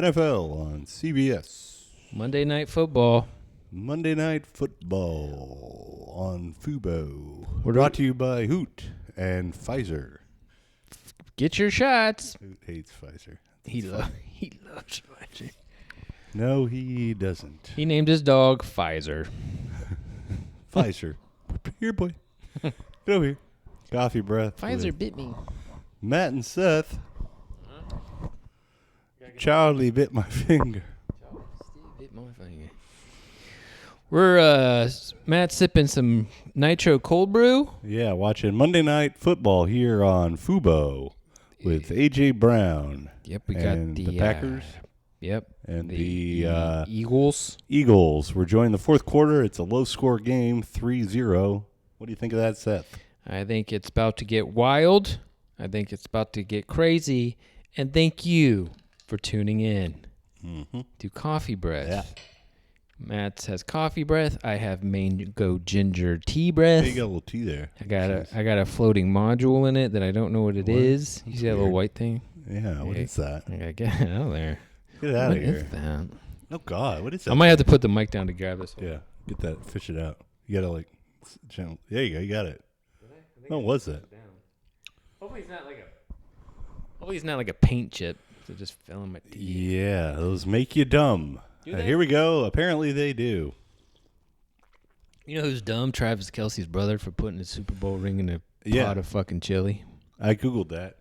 NFL on CBS. Monday Night Football. Monday Night Football on Fubo. We're brought to you by Hoot and Pfizer. Get your shots. Hoot hates Pfizer. He loves Pfizer. No, he doesn't. He named his dog Pfizer. Pfizer. Here, boy. Get over here. Coffee breath. Pfizer bit me. Matt and Seth. Charlie bit my finger. We're Matt sipping some nitro cold brew. Yeah, watching Monday Night Football here on Fubo with A.J. Brown. Yep, we got the Packers. Yep. And the Eagles. Eagles. We're joining the fourth quarter. It's a low-score game, 3-0. What do you think of that, Seth? I think it's about to get wild. I think it's about to get crazy. And thank you for tuning in to Coffee Breath. Yeah. Matt has coffee breath. I have mango ginger tea breath. Hey, you got a little tea there. I got a floating module in it that I don't know what it is. You see that little white thing? Yeah, what is that? I gotta get it out of there. Get it out of here. What is that? Oh, God, what is that? I might have to put the mic down to grab this. Yeah, get that, fish it out. You gotta, like, gentle. There you go, you got it. What was that? Hopefully it's not like a paint chip. So just fell in my teeth. Yeah, those make you dumb. Here we go. Apparently they do. You know who's dumb? Travis Kelce's brother for putting his Super Bowl ring in a pot of fucking chili. I Googled that.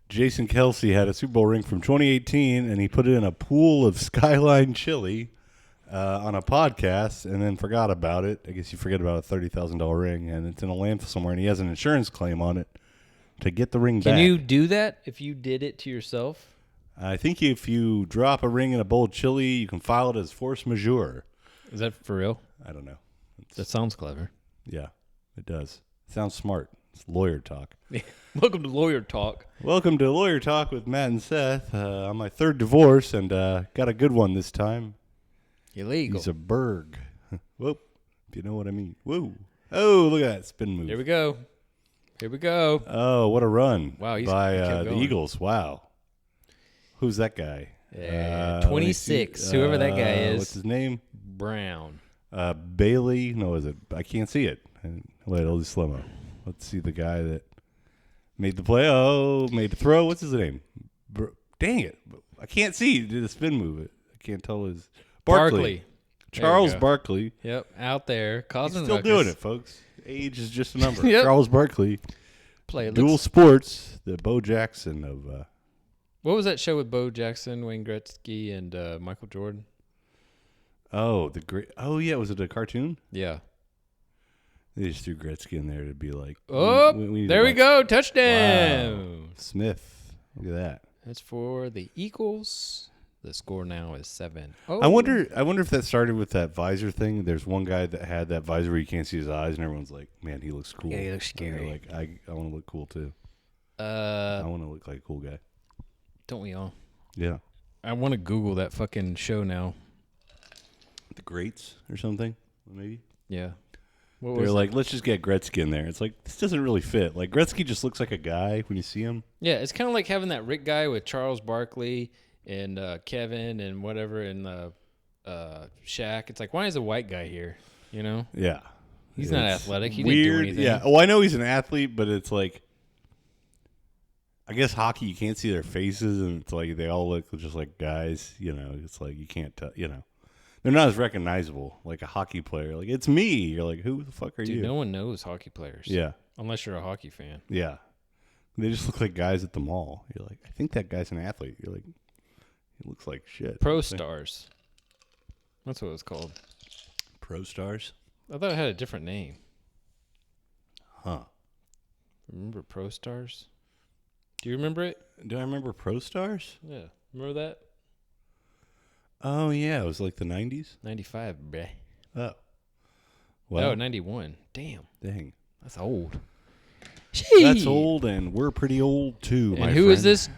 Jason Kelce had a Super Bowl ring from 2018, and he put it in a pool of Skyline chili on a podcast and then forgot about it. I guess you forget about a $30,000 ring, and it's in a landfill somewhere, and he has an insurance claim on it to get the ring back. Can you do that if you did it to yourself? I think if you drop a ring in a bowl of chili, you can file it as force majeure. Is that for real? I don't know. That sounds clever. Yeah, it does. Sounds smart. It's lawyer talk. Welcome to Lawyer Talk. Welcome to Lawyer Talk with Matt and Seth. On my third divorce, and got a good one this time. Illegal. He's a Berg. Whoop, if you know what I mean. Whoa. Oh, look at that spin move. Here we go. Oh, what a run. Wow, by the Eagles. Wow. Who's that guy? 26. Whoever that guy is. What's his name? Brown. Bailey. No, is it? I can't see it. Wait, I'll do slow-mo. Let's see the guy that made the play. Oh, made the throw. What's his name? Dang it. I can't see. He did a spin move. I can't tell his. Barkley. Charles Barkley. Yep, out there. Causing still doing it, folks. Age is just a number. Yep. Charles Barkley. Dual sports. The Bo Jackson of... What was that show with Bo Jackson, Wayne Gretzky, and Michael Jordan? Oh, yeah. Was it a cartoon? Yeah. They just threw Gretzky in there to be like... There we go. Touchdown. Wow. Smith. Look at that. That's for the Eagles. The score now is 7-0. I wonder if that started with that visor thing. There's one guy that had that visor where you can't see his eyes, and everyone's like, man, he looks cool. Yeah, he looks scary. Like, I want to look cool, too. I want to look like a cool guy. Don't we all? Yeah. I want to Google that fucking show now. The Greats or something, maybe? Yeah. They're like, let's just get Gretzky in there. It's like, this doesn't really fit. Like, Gretzky just looks like a guy when you see him. Yeah, it's kind of like having that Rick guy with Charles Barkley and Kevin and whatever and Shaq. It's like, why is a white guy here? You know? Yeah. He's not athletic. He weird. Didn't do anything. Yeah. Oh, I know he's an athlete, but it's like, I guess hockey, you can't see their faces, and it's like they all look just like guys. You know, it's like you can't tell. You know, they're not as recognizable like a hockey player. Like, it's me. You're like, who the fuck are you? Dude, no one knows hockey players. Yeah, unless you're a hockey fan. Yeah, they just look like guys at the mall. You're like, I think that guy's an athlete. You're like, he looks like shit. Pro Stars. That's what it was called. Pro Stars. I thought it had a different name. Huh? Remember Pro Stars? Do you remember it? Do I remember Pro Stars? Yeah. Remember that? Oh, yeah. It was like the 90s? 95, bruh. Oh. Well, 91. Damn. Dang. That's old. That's old, and we're pretty old, too, and who is this?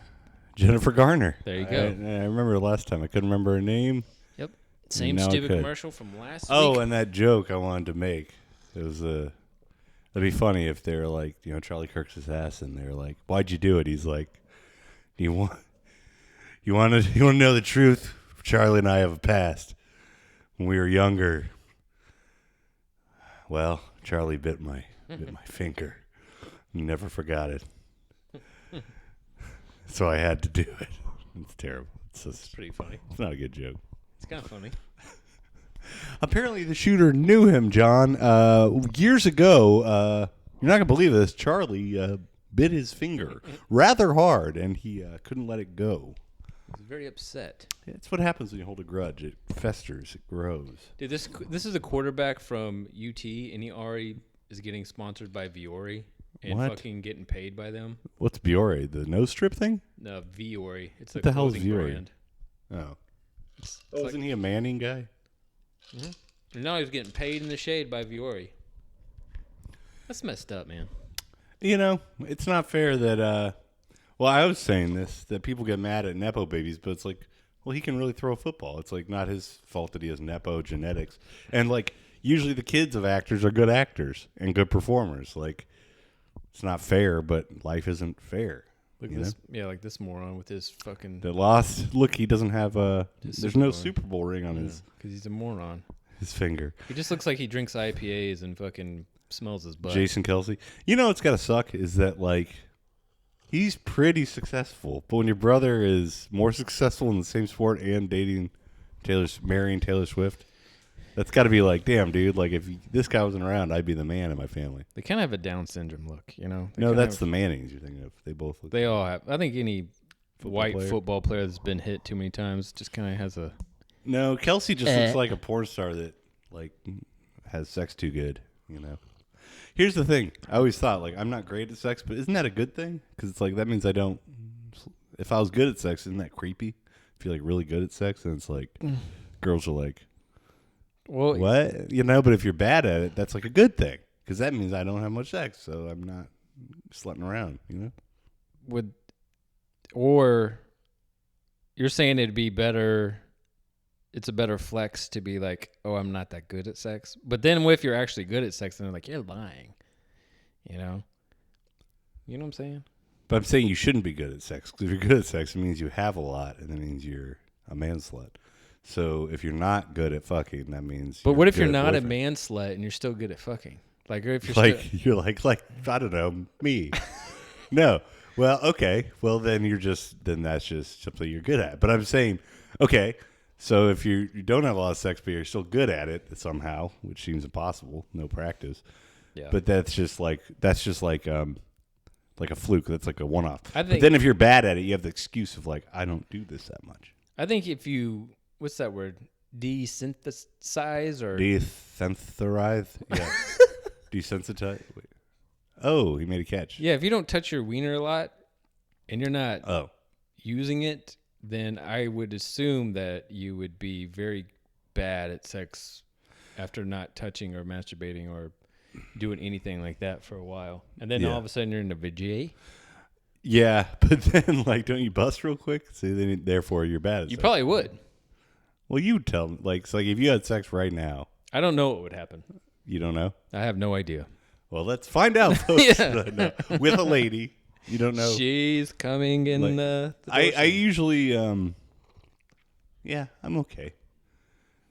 Jennifer Garner. There you go. I remember last time. I couldn't remember her name. Yep. Same stupid commercial from last week. Oh, and that joke I wanted to make. It was It'd be funny if they were like, Charlie Kirk's his ass, and they're like, "Why'd you do it?" He's like, "You You want to know the truth? Charlie and I have a past. When we were younger, well, Charlie bit my finger. Never forgot it. So I had to do it. It's terrible. It's pretty funny. It's not a good joke. It's kind of funny. Apparently, the shooter knew him, John. Years ago, you're not going to believe this, Charlie bit his finger rather hard, and he couldn't let it go. He's very upset. It's what happens when you hold a grudge. It festers. It grows. Dude, this is a quarterback from UT, and he already is getting sponsored by Viore and fucking getting paid by them. What's Biore? The nose strip thing? No, Viore. It's What a the hell is clothing Viore? brand. Oh. It's Isn't he a Manning guy? Mm-hmm. And now he's getting paid in the shade by Viore. That's messed up, man. You know, it's not fair that, well, I was saying this, that people get mad at Nepo babies, but it's like, well, he can really throw a football. It's like not his fault that he has Nepo genetics. And like, usually the kids of actors are good actors and good performers. Like, it's not fair, but life isn't fair. Look at this, like this moron with his fucking. The lost, look, he doesn't have there's no Super Bowl ring on his. Because he's a moron. His finger. He just looks like he drinks IPAs and fucking smells his butt. Jason Kelsey. You know what's got to suck is that, like, he's pretty successful. But when your brother is more successful in the same sport and marrying Taylor Swift, that's got to be like, damn, dude. Like, if this guy wasn't around, I'd be the man in my family. They kind of have a Down syndrome look, you know? No, that's the Mannings you're thinking of. They both look. They all have. I think any football player that's been hit too many times just kind of has a. No, Kelsey just looks like a porn star that, like, has sex too good, you know? Here's the thing. I always thought, like, I'm not great at sex, but isn't that a good thing? Because it's like, that means I don't. If I was good at sex, isn't that creepy? If you're, like, really good at sex, and it's like, girls are like, well, what? You know, but if you're bad at it, that's like a good thing. Because that means I don't have much sex, so I'm not slutting around, you know? Or you're saying it'd be better. It's a better flex to be like, oh, I'm not that good at sex. But then what if you're actually good at sex and they're like, you're lying, you know? You know what I'm saying? But I'm saying you shouldn't be good at sex. Because if you're good at sex, it means you have a lot, and that means you're a man slut. So if you're not good at fucking, that means. But what if you're not a man slut and you're still good at fucking? Like, or if you're you're like I don't know, me. No. Well, okay. Well, then that's just something you're good at. But I'm saying, okay. So if you don't have a lot of sex, but you're still good at it somehow, which seems impossible, no practice. Yeah. But that's just like a fluke. That's like a one-off. But then if you're bad at it, you have the excuse of like, I don't do this that much. I think if you, what's that word? Desynthesize or desensitize? Yeah. Desensitize. Wait. Oh, he made a catch. Yeah. If you don't touch your wiener a lot, and you're not using it. Then I would assume that you would be very bad at sex after not touching or masturbating or doing anything like that for a while. And then all of a sudden you're in a VJ. Yeah, but then, like, don't you bust real quick? So then, therefore, you're bad at sex. You probably would. Well, you tell me. Like, so, like, if you had sex right now. I don't know what would happen. You don't know? I have no idea. Well, let's find out, folks. No, with a lady. You don't know. She's coming in the I usually, yeah, I'm okay.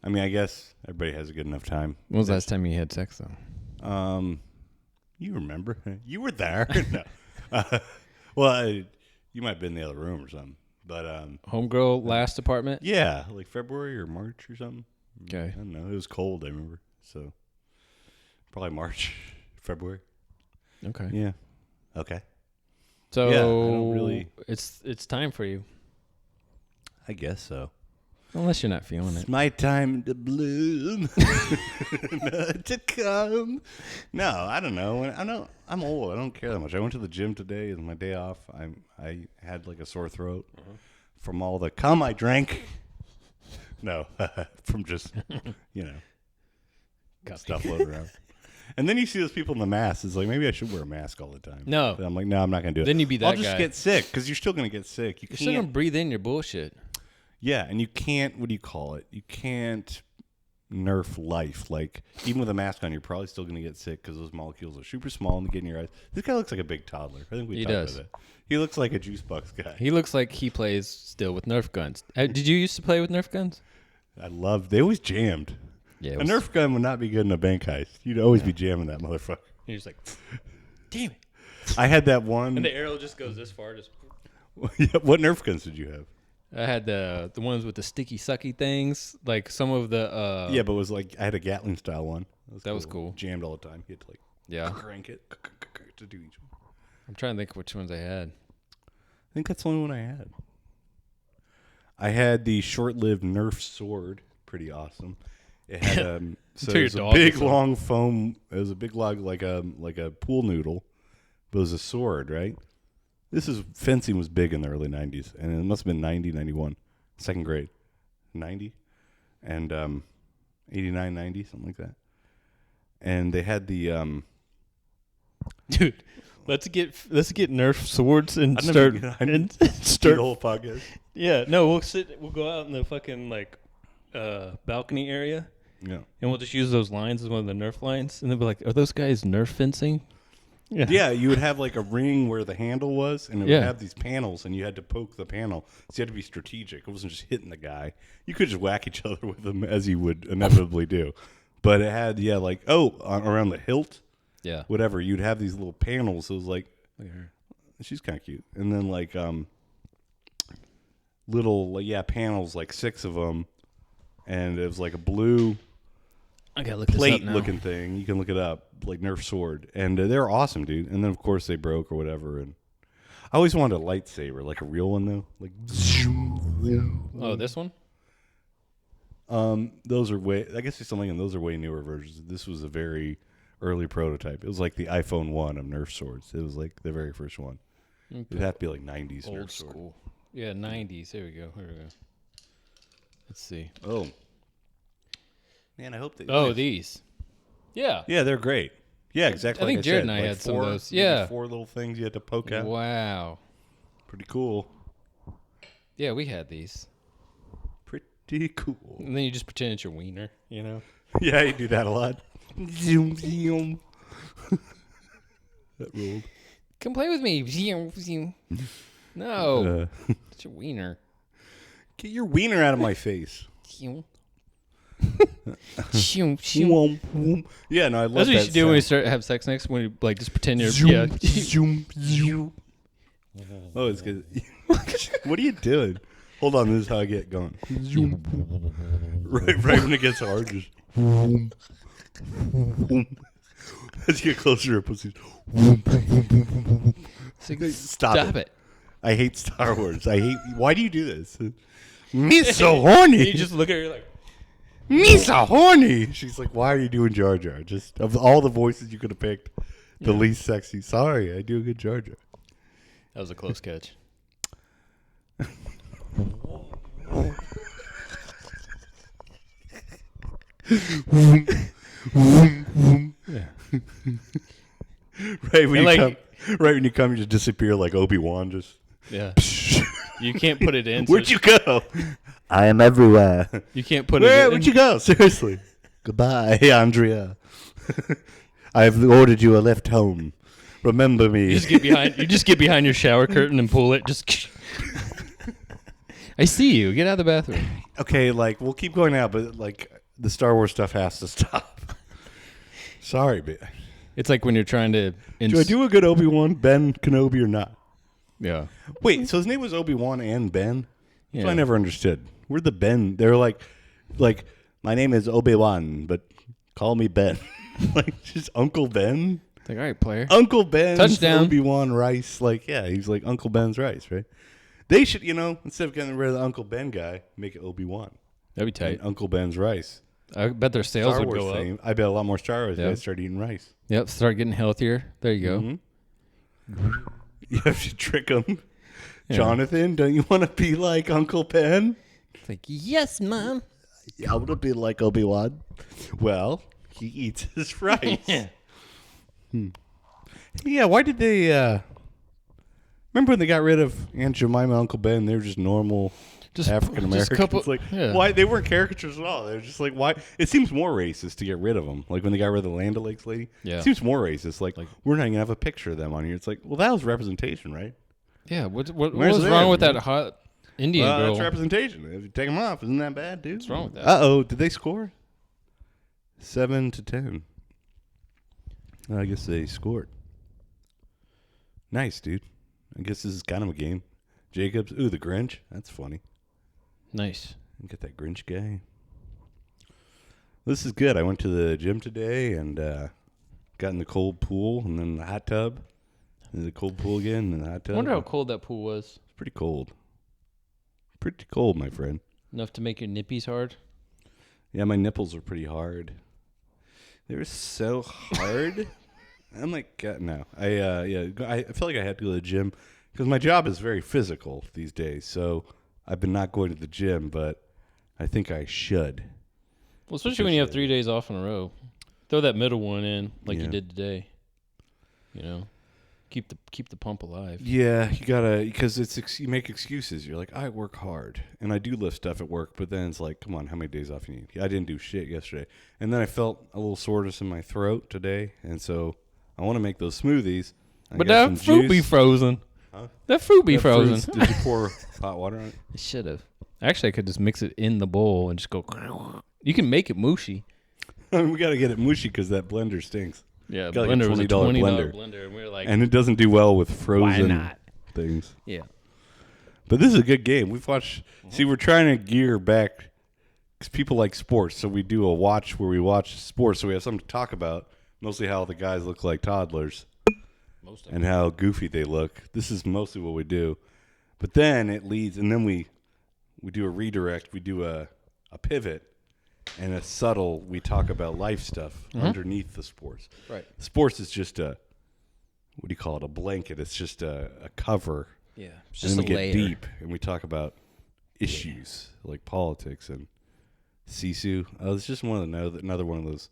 I mean, I guess everybody has a good enough time. When was the last time you had sex, though? You remember? You were there. No. Well, you might have been in the other room or something. But homegirl last apartment? Yeah, like February or March or something. Okay. I don't know. It was cold, I remember. So probably March, February. Okay. Yeah. Okay. So yeah, I don't really. It's time for you. I guess so. Unless you're not feeling it. It's my time to bloom. To come. No, I don't know. I'm old. I don't care that much. I went to the gym today. It was my day off. I had like a sore throat from all the cum I drank. No, from just, stuff floating around. And then you see those people in the masks. It's like, maybe I should wear a mask all the time. No. But I'm like, no, I'm not going to do it. Then you be that guy. I'll just get sick because you're still going to get sick. You're still going to breathe in your bullshit. Yeah, and you can't, what do you call it? You can't Nerf life. Like, even with a mask on, you're probably still going to get sick because those molecules are super small and they get in your eyes. This guy looks like a big toddler. I think we talked about that. He looks like a juice box guy. He looks like he plays still with Nerf guns. Did you used to play with Nerf guns? They always jammed. Yeah, a Nerf gun would not be good in a bank heist. You'd always be jamming that motherfucker. You're just like, damn it. I had that one. And the arrow just goes this far. Just. What Nerf guns did you have? I had the ones with the sticky sucky things, like some of the. Yeah, but it was like I had a Gatling style one. That was cool. Jammed all the time. You had to crank it to do each one. I'm trying to think which ones I had. I think that's the only one I had. I had the short-lived Nerf sword. Pretty awesome. It had so it was a big long foam. It was a big log like a pool noodle, but it was a sword, right? Fencing was big in the early 90s, and it must have been 90, 91, second grade, 90, and 89, 90, something like that. And they had the dude. Let's get Nerf swords and start the whole podcast. Yeah, no, we'll go out in the fucking like balcony area. Yeah. And we'll just use those lines as one of the Nerf lines, and they'll be like, "Are those guys Nerf fencing?" Yeah, you would have like a ring where the handle was, and it would have these panels, and you had to poke the panel. So you had to be strategic. It wasn't just hitting the guy. You could just whack each other with them as you would inevitably do. But it had, around the hilt, whatever, you'd have these little panels. It was like, look at her. She's kind of cute. And then like little, panels, like 6 of them. And it was like a blue plate-looking thing. You can look it up, like Nerf sword. And they're awesome, dude. And then, of course, they broke or whatever. And I always wanted a lightsaber, like a real one, though. Like, oh, this one? Those are I guess there's something, and those are way newer versions. This was a very early prototype. It was like the iPhone 1 of Nerf swords. It was like the very first one. Okay. It'd have to be like 90s Old Nerf school. sword. Yeah, 90s. Here we go. Let's see. Oh. Man, I hope they... Oh, these. Yeah. Yeah, they're great. Yeah, exactly. I think Jared and I had some of those. Yeah. 4 little things you had to poke out. Wow. Pretty cool. Yeah, we had these. Pretty cool. And then you just pretend it's your wiener, you know? Yeah, you do that a lot. Zoom, zoom. That ruled. Come play with me. No. It's your wiener. Get your wiener out of my face. Yeah, no, I love that. That's what you should do when you have sex next. When you like just pretend you're zoom. Oh, it's good. What are you doing? Hold on, this is how I get going. Right when it gets hard, just as you get closer to pussies. Stop it. I hate Star Wars. Why do you do this? Me so horny. You just look at her like, me so horny. She's like, why are you doing Jar Jar? Just of all the voices you could have picked, the least sexy. Sorry, I do a good Jar Jar. That was a close catch. Right when you come, you just disappear like Obi-Wan. Just you can't put it in. Where'd you go? I am everywhere. You can't put it in. Where'd you go? Seriously. Goodbye, Andrea. I have ordered you a lift home. Remember me. You just get behind your shower curtain and pull it. Just. I see you. Get out of the bathroom. Okay, like we'll keep going out, but like the Star Wars stuff has to stop. Sorry, but it's like when you're trying to. Do I do a good Obi-Wan, Ben Kenobi, or not? Yeah. Wait, so his name was Obi-Wan and Ben? Yeah. So I never understood. Where'd the Ben? They're like, my name is Obi-Wan, but call me Ben. Like, just Uncle Ben? Like, all right, player. Uncle Ben's Touchdown. Obi-Wan Rice. Like, yeah, he's like Uncle Ben's Rice, right? They should, instead of getting rid of the Uncle Ben guy, make it Obi-Wan. That'd be tight. And Uncle Ben's Rice. I bet their sales Star would Wars go fame. up. I bet a lot more Star Wars guys start eating rice. Yep, start getting healthier. There you go. Mm-hmm. You have to trick them. Yeah. Jonathan, don't you want to be like Uncle Ben? It's like, yes, Mom. Yeah, I want to be like Obi-Wan. Well, he eats his rice. Yeah, why did they... Remember when they got rid of Aunt Jemima and Uncle Ben? They were just normal African Americans. couple- Like, yeah. why? They weren't caricatures at all. They're just like, why? It seems more racist to get rid of them. Like when they got rid of the Land O'Lakes lady. Yeah. It seems more racist. Like we're not going to have a picture of them on here. It's like, well, that was representation, right? Yeah. What Where's was that, wrong with man? that hot Indian girl? That's representation. If you take them off, isn't that bad, dude? What's wrong with that? Uh-oh. Did they score? 7-10. I guess they scored. Nice, dude. I guess this is kind of a game. Jacobs. Ooh, the Grinch. That's funny. Nice. Get that Grinch guy. This is good. I went to the gym today and got in the cold pool and then the hot tub. And the cold pool again and the hot tub. I wonder how cold that pool was. It's pretty cold. Pretty cold, my friend. Enough to make your nippies hard? Yeah, my nipples are pretty hard. They were so hard. I'm like, God, no. I feel like I had to go to the gym because my job is very physical these days. So I've been not going to the gym, but I think I should. Well, especially when you have 3 days off in a row. Throw that middle one in like you did today. You know, keep the pump alive. Yeah, you gotta, because you make excuses. You're like, I work hard and I do lift stuff at work, but then it's like, come on, how many days off you need? I didn't do shit yesterday, and then I felt a little soreness in my throat today, and so I want to make those smoothies. But that fruit be frozen. Huh? That fruit be frozen. Did you pour hot water on it? I should have. Actually, I could just mix it in the bowl and just go. You can make it mushy. I mean, we got to get it mushy because that blender stinks. Yeah, got blender was a $20 blender. blender, and we were like, And it doesn't do well with frozen why not? things. Yeah. But this is a good game. We've watched. See, we're trying to gear back because people like sports. So we do a watch where we watch sports. So we have something to talk about. Mostly how the guys look like toddlers and how goofy they look. This is mostly what we do. But then it leads, and then we do a redirect. We do a pivot. And a subtle, we talk about life stuff underneath the sports. Right. Sports is just what do you call it? A blanket. It's just a cover. Yeah. It's And just then we a get layer. deep and we talk about issues like politics and Sisu. It's just another one of those.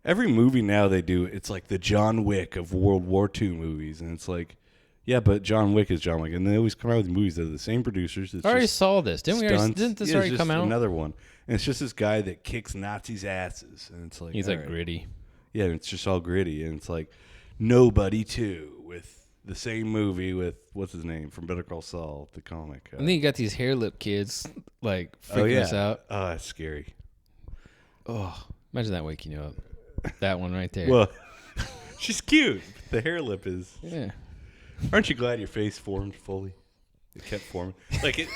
Every movie now they do, it's like the John Wick of World War II movies. And it's like, yeah, but John Wick is John Wick. And they always come out with movies that are the same producers. It's I already just saw this. Didn't this it's already just come out? Another one. And it's just this guy that kicks Nazis' asses. And it's like, He's all like right. gritty. Yeah, and it's just all gritty. And it's like Nobody 2 with the same movie with, what's his name, from Better Call Saul, the comic. And then you got these hair lip kids like freaking us out. Oh, that's scary. Oh, imagine that waking you up. That one right there. Well, she's cute. The hair lip is. Yeah. Aren't you glad your face formed fully? It kept forming. Like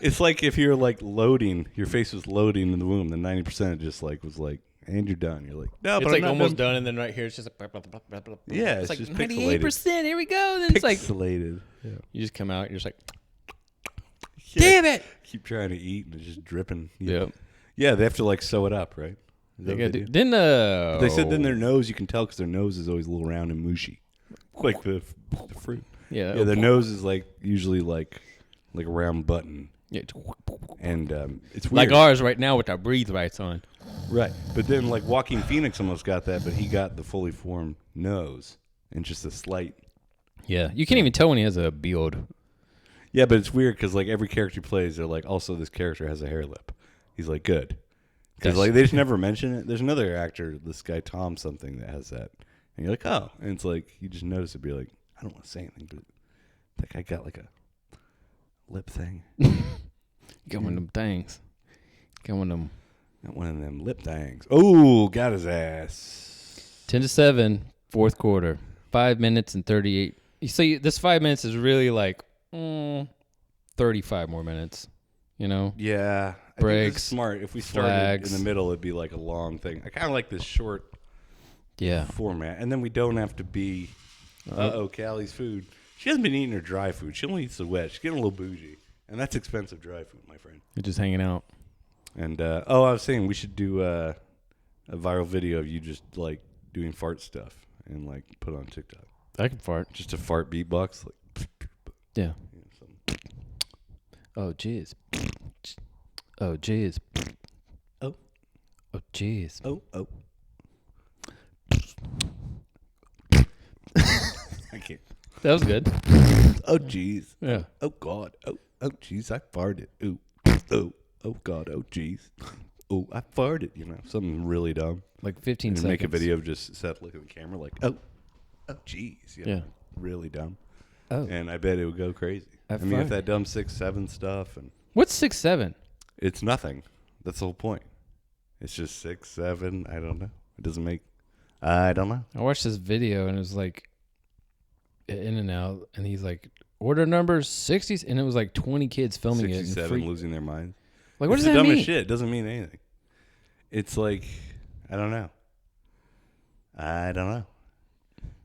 it's like if you're like loading, your face was loading in the womb, then 90% just like was like, and you're done. You're like, no, It's but like I'm not almost done. done, and then right here it's just like, Yeah, it's like just 98%. pixelated. Here we go. Then it's like Pixelated. Yeah. you just come out. You're just like, Yeah. damn it. Keep trying to eat and it's just dripping. Yep. Yeah, they have to like sew it up, right? Is that They what gotta they do. do? Then They said then their nose, you can tell because their nose is always a little round and mushy, like the fruit. yeah, Their nose is like usually like a round button, yeah, and it's weird. like ours right now with our breathe rights on. Right, but then like Joaquin Phoenix almost got that, but he got the fully formed nose and just a slight. Yeah, you can't even tell when he has a beard. Yeah, but it's weird because like every character he plays, they're like, also this character has a hair lip. He's like, good. Because like they just never mention it. There's another actor, this guy Tom something, that has that, and you're like, oh, and it's like you just notice it. Be like, I don't want to say anything, but that guy got like a lip thing. Got one of them things. Got one of them. Got one of them lip things. Oh, got his ass. 10-7, fourth quarter. 5 minutes and 38. You see, this 5 minutes is really like 35 more minutes. You know? Yeah, I think Breaks, it's smart. If we started flags. in the middle, it'd be like a long thing. I kind of like this short Yeah. format, and then we don't have to be. Callie's food. She hasn't been eating her dry food. She only eats the wet. She's getting a little bougie, and that's expensive dry food, my friend. You're just hanging out. And I was saying we should do a viral video of you just like doing fart stuff and like put it on TikTok. I can fart. Just a fart beatbox, like Yeah. something. Oh, jizz. Oh, jizz. Oh. Oh, jizz. Oh. I can't. That was good. Oh, jeez. Yeah. Oh, God. Oh, jeez. I farted. Ooh. oh God, oh geez, oh I farted, something really dumb. Like 15 and seconds. Make a video of just Seth looking at the camera like, oh geez, yeah, really dumb. Oh, And I bet it would go crazy. If that dumb 6'7" stuff and what's 6'7"? It's nothing. That's the whole point. It's just 6'7". I don't know. It doesn't make. I don't know. I watched this video and it was like in and out, and he's like, order number 60s, and it was like 20 kids filming 67 it. And losing their minds. Like, what it's does that the mean? dumbest shit. It doesn't mean anything. It's like, I don't know.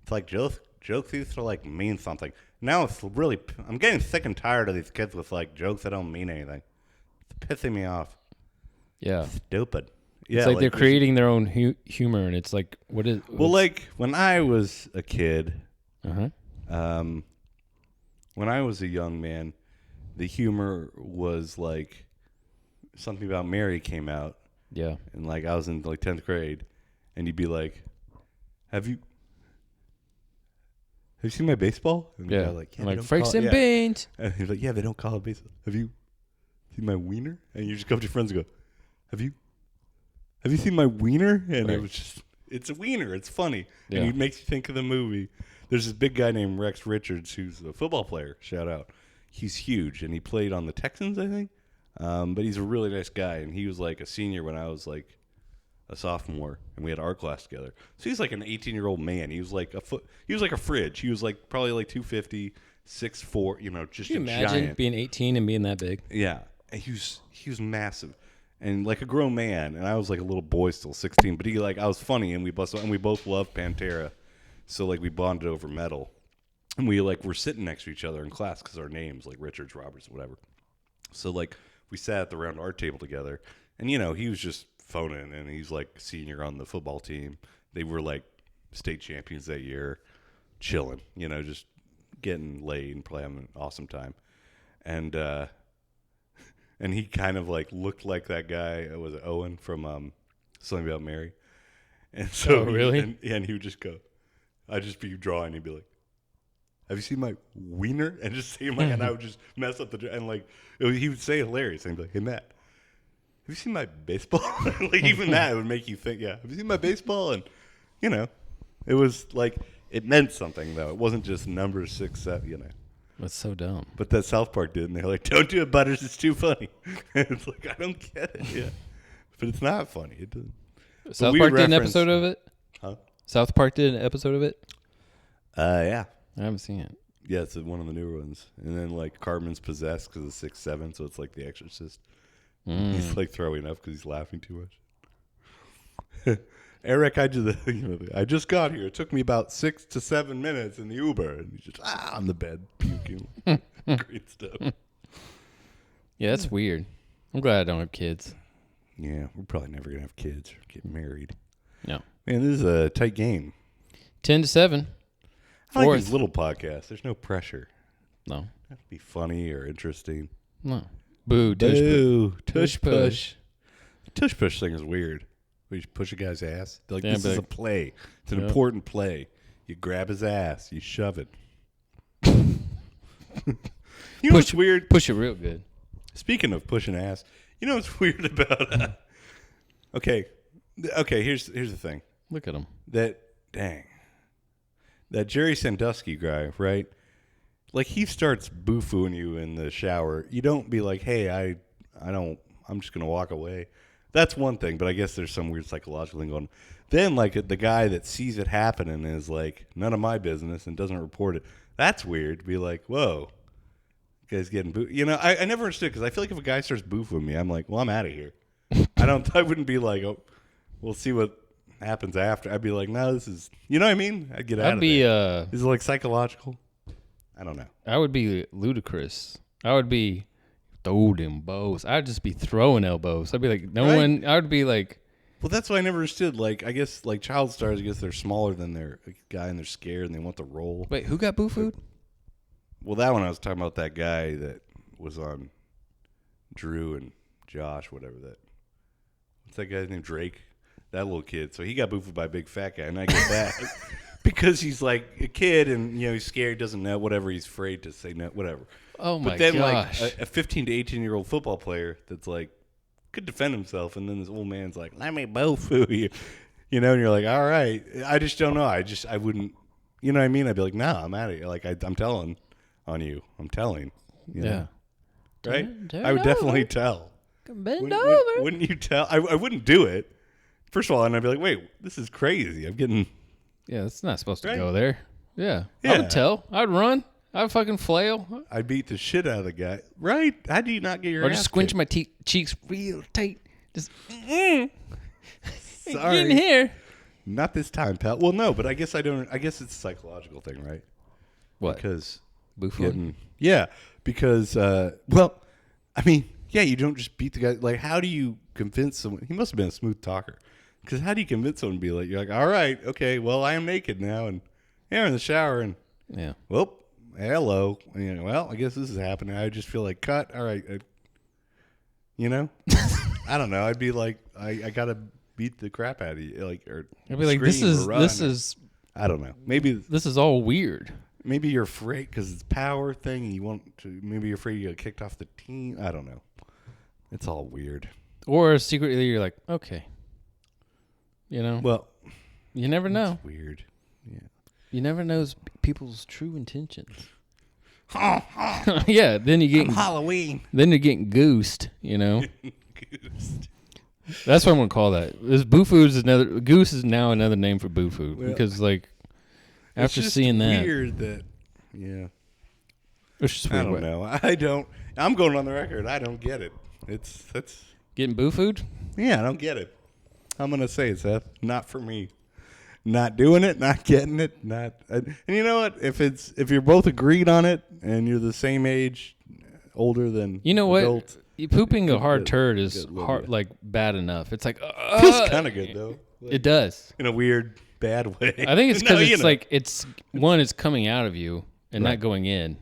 It's like jokes used to like mean something. Now it's really, I'm getting sick and tired of these kids with like jokes that don't mean anything. It's pissing me off. Yeah. Stupid. It's like they're creating their own humor, and it's like, what is? Well, like when I was a kid, when I was a young man, the humor was like something about Mary came out. Yeah. And like I was in like 10th grade, and you'd be like, "Have you seen my baseball?" And yeah. Like, yeah, like Franks and beans. And he's like, "Yeah, they don't call it baseball. Have you seen my wiener?" And you just go up to your friends and go, "Have you seen my wiener?" And right. It was just, it's a wiener. It's funny. Yeah. And it makes you think of the movie. There's this big guy named Rex Richards who's a football player. Shout out. He's huge, and he played on the Texans, I think. But he's a really nice guy, and he was like a senior when I was like a sophomore, and we had art class together. So he's like an 18-year-old man. He was like he was like a fridge. He was like probably like 250, 6'4", just Can you imagine giant. being 18 and being that big? Yeah, and he was massive, and like a grown man. And I was like a little boy still, 16. But I was funny, and we both loved Pantera, so like we bonded over metal, and we like were sitting next to each other in class because our names like Richards, Roberts, whatever. So like we sat at the round art table together, and he was just phoning, and he's like a senior on the football team. They were like state champions that year, chilling, just getting laid and probably having an awesome time. And he kind of like looked like that guy. Was it Owen from Something About Mary? And so really? And he would just go, I'd just be drawing. He'd be like, "Have you seen my wiener?" And just say my, and I would just mess up and like he would say hilarious. And he'd be like, "Hey Matt, have you seen my baseball?" Like even that would make you think, yeah, have you seen my baseball? And it was like it meant something though. It wasn't just number 6, 7, That's so dumb. But that South Park did, and they're like, "Don't do it, Butters. It's too funny." And it's like I don't get it. Yeah, but it's not funny. It doesn't. South Park did an episode of it. Huh? South Park did an episode of it. Yeah. I haven't seen it. Yeah, it's one of the newer ones. And then like Cartman's possessed because of 6'7", so it's like The Exorcist. He's like throwing up because he's laughing too much. Eric, I just got here. It took me about 6 to 7 minutes in the Uber, and he's just on the bed puking. Great stuff. Yeah, that's weird. I'm glad I don't have kids. Yeah, we're probably never gonna have kids or get married. No. Man, this is a tight game. 10-7. I like these little podcasts. There's no pressure. No. Have to be funny or interesting. No. Boo. Tush push. The tush push thing is weird. We just push a guy's ass. They're like, Yeah, this is a play. It's an important play. You grab his ass. You shove it. What's weird? Push it real good. Speaking of pushing ass, what's weird about Okay, here's the thing. Look at him. That Jerry Sandusky guy, right? Like he starts boo-fooing you in the shower. You don't be like, "Hey, I'm just gonna walk away." That's one thing, but I guess there's some weird psychological thing going on. Then like the guy that sees it happening is like, "None of my business," and doesn't report it. That's weird. Be like, "Whoa, guy's getting boo." I never understood because I feel like if a guy starts boo-fooing me, I'm like, "Well, I'm out of here." I wouldn't be like, "Oh, we'll see what happens after." I'd be like, "No, this is," you know what I mean? I'd get out of there. Is it like psychological? I don't know. I would be ludicrous. I would be throw them bows. I'd just be throwing elbows. I'd be like, I would be like. Well, that's what I never understood. Like, I guess like child stars, I guess they're smaller than their guy and they're scared and they want the role. Wait, who got boo food? Well, that one I was talking about that guy that was on Drew and Josh, whatever that. What's that guy's name? Drake. That little kid. So he got boo-fooed by a big fat guy, and I get that. because he's like a kid and he's scared, doesn't know, whatever. He's afraid to say no, whatever. Oh my But then gosh. like a 15 to 18-year-old football player that's like could defend himself, and then this old man's like, "Let me boo-foo you," and you're like, "All right." I just don't know. I wouldn't. You know what I mean? I'd be like, "No, I'm out of here." Like I'm telling on you. I'm telling. You know? Right? Turn I would definitely over. tell. Bend over. Wouldn't you tell? I wouldn't do it. First of all, and I'd be like, "Wait, this is crazy. I'm getting." Yeah, it's not supposed to Right? go there. Yeah. I Yeah. would tell. I'd run. I'd fucking flail. I beat the shit out of the guy. Right? How do you not get your Or ass just squinch kicked? my cheeks real tight. Just Sorry. get in here. Not this time, pal. Well, no, but I guess I don't. I guess it's a psychological thing, right? What? Because Buffalo? yeah, because well, I mean, yeah, you don't just beat the guy. Like, how do you convince someone? He must have been a smooth talker. Because how do you convince someone to be like, you're like, all right, okay, well, I am naked now, and you're in the shower, and Yeah. well, hello, and, well, I guess this is happening. I just feel like cut. All right, I don't know. I'd be like, I gotta beat the crap out of you, like, or I'd be like, this scream or is run, this or- is I don't know. Maybe all weird. you're afraid because it's power thing, and you want to. Maybe you're afraid you get kicked off the team. I don't know. It's all weird. Or secretly you're like, okay. Well, You never know. it's weird. Yeah. You never know people's true intentions. Yeah, then you get Halloween. then you're getting goosed, Goosed. That's what I'm gonna call that. This boo food is another goose is now another name for boo food Well, because like It's after just seeing that, weird that. Yeah. it's just I weird. don't know. I don't. I'm going on the record. I don't get it. That's. Getting boo food. Yeah, I don't get it. I'm gonna say it, Seth. Not for me. Not doing it. Not getting it. Not. And you know what? If you're both agreed on it and you're the same age, older than You know what? adult, Pooping a Good- hard good- turd is good little hard, bit. like bad enough. It's like feels kind of good though. It does. In a weird, bad way. I think it's No, because you it's know. like it's one is coming out of you and Right. not going in,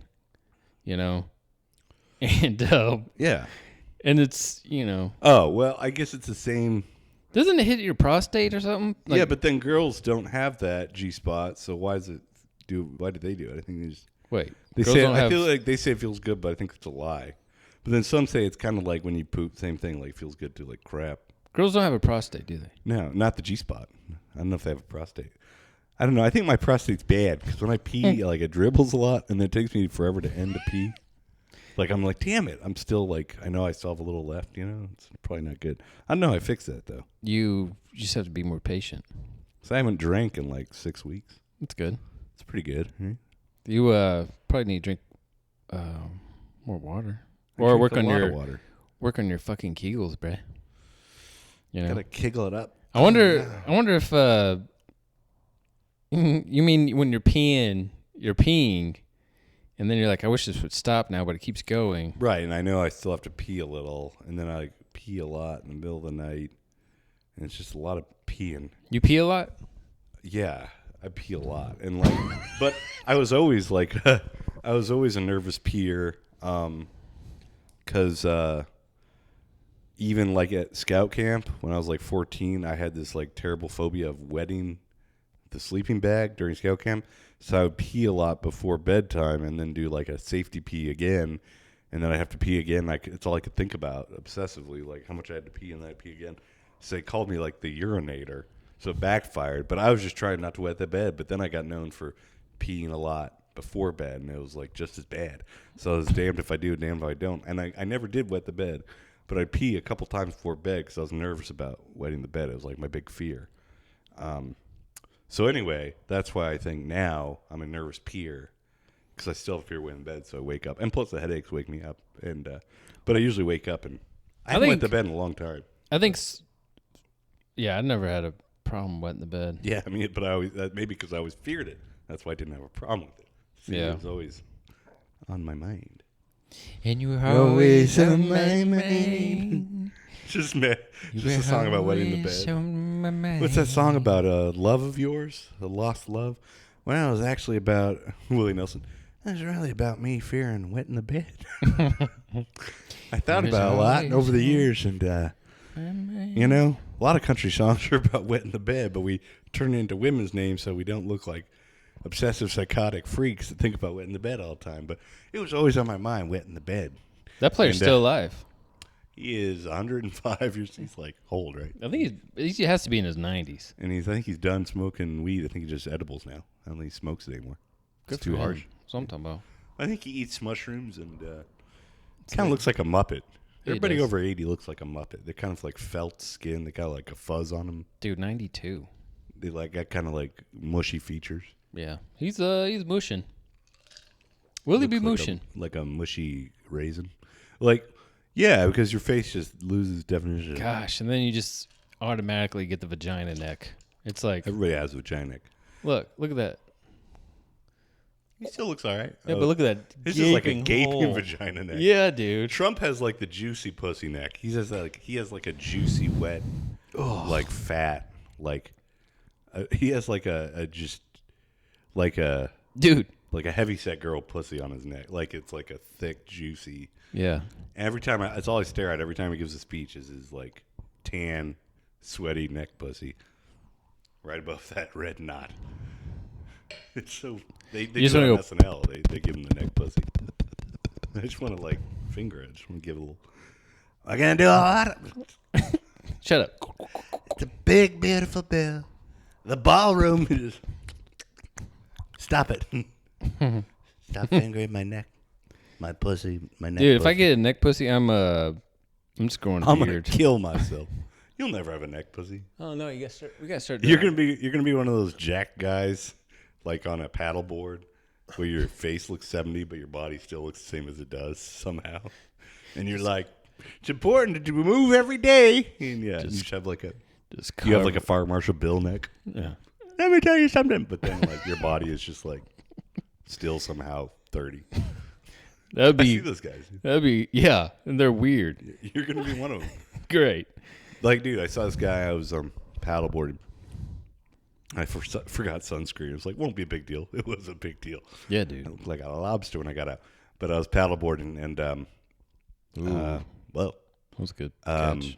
and Yeah. and it's Oh well, I guess it's the same. doesn't it hit your prostate or something? Like, Yeah, but then girls don't have that G spot, so why does it do? Why did they do it? I think they just wait, they girls say. don't I have, feel like they say it feels good, but I think it's a lie. But then some say it's kind of like when you poop, same thing. Like feels good to like crap. girls don't have a prostate, do they? No, not the G spot. I don't know if they have a prostate. I don't know. I think my prostate's bad because when I pee, like it dribbles a lot, and then it takes me forever to end a pee. Like I'm like, damn it! I'm still like, I know I still have a little left. It's probably not good. I know I fixed that though. You just have to be more patient. So I haven't drank in like 6 weeks. That's good. It's pretty good. Hmm? You probably need to drink more water I or drink work a on lot your of water. work on your fucking Kegels, bruh. Gotta kegel it up. I wonder if you mean when you're peeing, and then you're like, I wish this would stop now, but it keeps going. Right, and I know I still have to pee a little, and then I pee a lot in the middle of the night, and it's just a lot of peeing. You pee a lot? Yeah, I pee a lot, and like, but I was always like, I was always a nervous peer, because even like at scout camp when I was like 14, I had this like terrible phobia of wetting the sleeping bag during scout camp. So I would pee a lot before bedtime and then do like a safety pee again. And then I have to pee again. It's all I could think about obsessively, like how much I had to pee and then I'd pee again. So they called me like the urinator. So it backfired. But I was just trying not to wet the bed. But then I got known for peeing a lot before bed. And it was like just as bad. So I was damned if I do, damned if I don't. And I never did wet the bed. But I'd pee a couple times before bed because I was nervous about wetting the bed. It was like my big fear. So anyway, that's why I think now I'm a nervous peer because I still have fear wetting the bed, so I wake up. And plus the headaches wake me up. But I usually wake up and I haven't wet the bed in a long time. I think, I never had a problem wetting the bed. Yeah, I mean, but I always maybe because I always feared it. That's why I didn't have a problem with it. See, Yeah. it was always on my mind. And you were Always on my mind. Just a song about wetting the bed. What's that song about? Love of yours? A lost love? Well, it was actually about Willie Nelson. It was really about me fearing wetting the bed. I thought about it a lot over the years, and A lot of country songs are about wetting the bed, but we turn it into women's names so we don't look like obsessive psychotic freaks that think about wetting the bed all the time. But it was always on my mind, wetting the bed. That player's still alive. He is 105 years. He's like old, right? I think he has to be in his 90s. And I think he's done smoking weed. I think he just edibles now. I don't think he smokes it anymore. Good It's too harsh. That's what I'm talking about. I think he eats mushrooms and kind of looks like a Muppet. Everybody over 80 looks like a Muppet. They're kind of like felt skin. They got like a fuzz on them. Dude, 92. They like got kind of like mushy features. Yeah, he's mushing. Will he be mushing? Like a mushy raisin. Like, yeah, because your face just loses definition. Gosh, and then you just automatically get the vagina neck. It's like everybody has a vagina neck. Look at that. He still looks all right. Yeah, but look at that. This is like a gaping vagina neck. Yeah, dude. Trump has like the juicy pussy neck. He has like a juicy, wet, like fat, like he has like a dude, like a heavy set girl pussy on his neck. Like it's like a thick, juicy. Yeah. And every time it's all I stare at every time he gives a speech is his like tan, sweaty neck pussy, right above that red knot. It's so they do it on SNL. They give him the neck pussy. I just want to like finger it. I just want to give it a little. I'm gonna do a lot. Shut up. It's a big, beautiful bill. The ballroom is. Stop it. Stop fingering my neck, my pussy, my neck. Dude, pussy. if I get a neck pussy, I'm just going I'm weird. gonna kill myself. You'll never have a neck pussy. Oh no, we gotta start. You're gonna be one of those jack guys. Like on a paddle board where your face looks 70, but your body still looks the same as it does somehow. And you're like, it's important to move every day. And yeah, you should have like you have like a Fire Marshal Bill neck. Yeah. Let me tell you something. But then like your body is just like still somehow 30. That'd be, I see those guys. Yeah. And they're weird. You're going to be one of them. Great. Like, dude, I saw this guy, I was paddleboarding. I forgot sunscreen. It was like, won't be a big deal. It was a big deal. Yeah, dude. I looked like a lobster when I got out. But I was paddleboarding, and, well. That was good catch.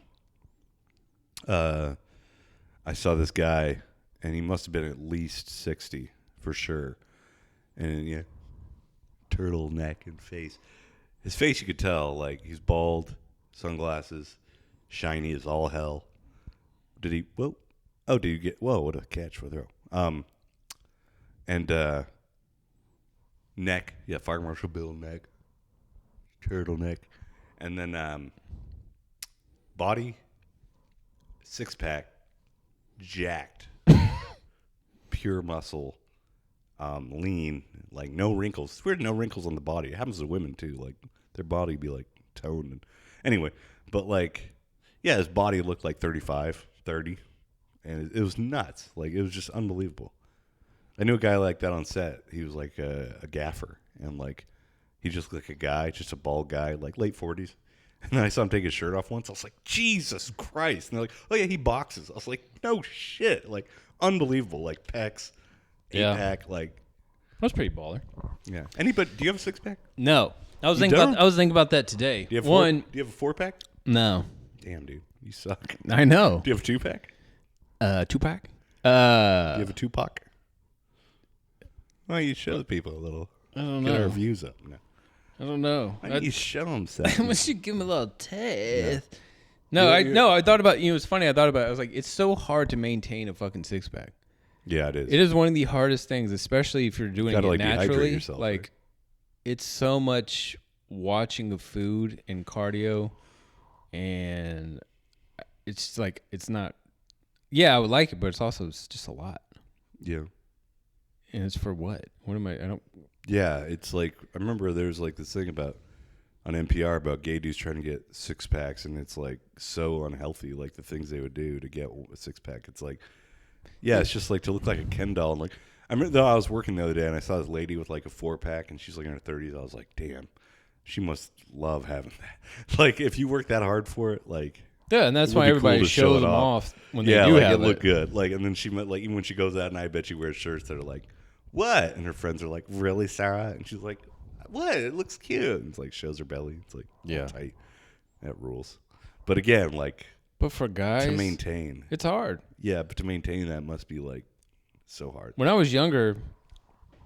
I saw this guy, and he must have been at least 60, for sure. And, yeah, turtleneck and face. His face, you could tell, like, he's bald, sunglasses, shiny as all hell. Did he, whoa. Oh, did you get? Whoa! What a catch for a throw. And neck, yeah, Fire Marshal Bill neck, turtleneck, and then body, 6-pack, jacked, pure muscle, lean, like no wrinkles. It's weird, no wrinkles on the body. It happens to women too. Like their body be like toned. And, anyway, but like, yeah, his body looked like 35, 30. And it was nuts. Like, it was just unbelievable. I knew a guy like that on set. He was like a gaffer. And, like, he just looked like a guy, just a bald guy, like late 40s. And then I saw him take his shirt off once. I was like, Jesus Christ. And they're like, oh, yeah, he boxes. I was like, no shit. Like, unbelievable. Like, pecs, 8-pack, like. That's pretty baller. Yeah. Anybody, do you have a 6-pack? No. I was thinking about that today. Do you have do you have a 4-pack? No. Damn, dude. You suck. I know. Do you have a 2-pack? 2-pack? Do you have a 2-pack? Well, you show the people a little. I don't know. Get our views up. No. I don't know. Why don't you show them, Seth? I should give him a little test. No, I thought about, it's funny, I was like, it's so hard to maintain a fucking 6-pack. Yeah, it is. It is one of the hardest things, especially if you're doing it naturally. Yourself, like, right? It's so much watching of food and cardio, and it's like, it's not. Yeah, I would like it, but it's just a lot. Yeah. And it's for what? What am I don't. Yeah, it's like, I remember there's like this thing about, on NPR about gay dudes trying to get 6-packs, and it's like so unhealthy, like the things they would do to get a 6-pack. It's like, yeah, it's just like to look like a Ken doll. And like, I remember though I was working the other day and I saw this lady with like a 4-pack, and she's like in her 30s. I was like, damn, she must love having that. Like, if you work that hard for it, like. Yeah, and that's why everybody cool shows them off when they do like have it. Look good. Like, and then she met, like, even when she goes out, and I bet she wears shirts that are like, what? And her friends are like, really, Sarah? And she's like, what? It looks cute. And it's like, shows her belly. It's like, yeah, tight. That rules. But again, like, But for guys, to maintain, it's hard. Yeah, but to maintain that must be like so hard. When I was younger,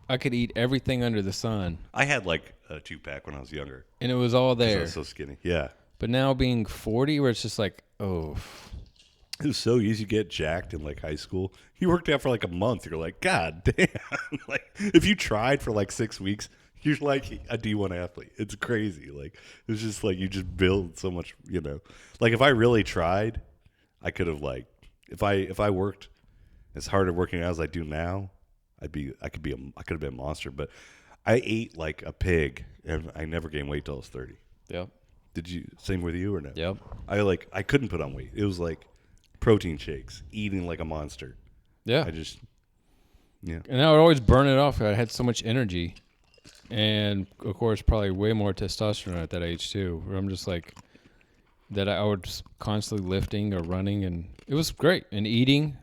I could eat everything under the sun. I had like a 2-pack when I was younger. And it was all there. I was so skinny. Yeah. But now being 40, where it's just like, oh. It was so easy to get jacked in like high school. You worked out for like a month. You're like, God damn. Like if you tried for like 6 weeks, you're like a D1 athlete. It's crazy. Like it's just like you just build so much, you know. Like if I really tried, I could have like if I worked as hard at working out as I do now, I could have been a monster. But I ate like a pig and I never gained weight till I was 30. Yep. Did you same with you or no? Yep. I couldn't put on weight. It was like protein shakes, eating like a monster. Yeah. And I would always burn it off. I had so much energy. And, of course, probably way more testosterone at that age, too. Where I'm just like, that I was constantly lifting or running. And it was great. And eating